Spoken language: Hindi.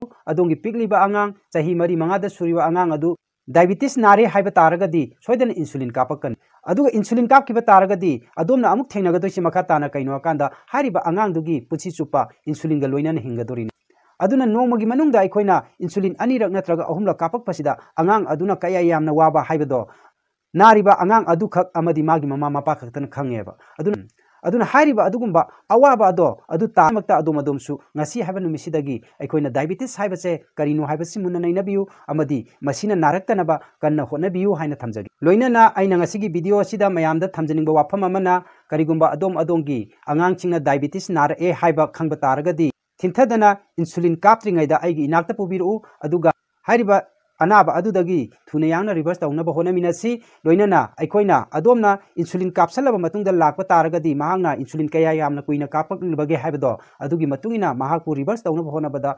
अदोंगी पिकलिबा आंगांग चाही मरी मंगादा सुरिबा आंगांग अदु डायबिटीज नारे हाइबा तारगदी सोयदन इंसुलिन कापकन अदुगा इंसुलिन कापकिबा तारगदी अदोमना अमुक थेंगनगदोइसि मखा ताना कइनो कांदा हारिबा आंगांग दुगी पुछि चुप्पा इंसुलिन गा लोइनन हिंगदोरिन अदुना नोमगी मनुंगदा अखोइना इंसुलिन अनिरक नत्रगा अहुमला कापकपसिदा आंगांग अदुना कया यामना वाबा हाइबदो नारिबा आंगांग अदुखक अमदि मागी ममा मपा खक्तन खंगेबा अदुना हारिबा अदुगुंबा अवाबा अदो अदु तामक्ता अदोमदोमसु ngasi हाइबा नुमिसिदगी अखोइना डायबिटीज हाइबसे करिनो हाइबसि मुन्ना नैनबियु अमदि मसिना नारक्तनबा कन्ना होनबियु हाइना थमजगी लोइनना आइना ngasiगी वीडियो असिदा मयामदा थमजनिंगबा वाफम अमना करिगुंबा अदोमगी आंगांगचिंगना डायबिटीज नार ए हाइबा खंगबा तारगदी थिंथदना इंसुलिन कापत्रिङैदा आइगी इनाक्ता पुबिरु अदुगा हारिबा अनाबा अदुदगी थुना यांगना रिवर्स तौनबा होनमिनसी लोइनना अखोइना अदोमना इंसुलिन कापसलबा मतुंगदा लाकपा तारगदी महांगना इंसुलिन कया यामना कुइना कापकलबगे हाइबदो अदुगी मतुंगिना महाकु रिवर्स तौनबा होनबदा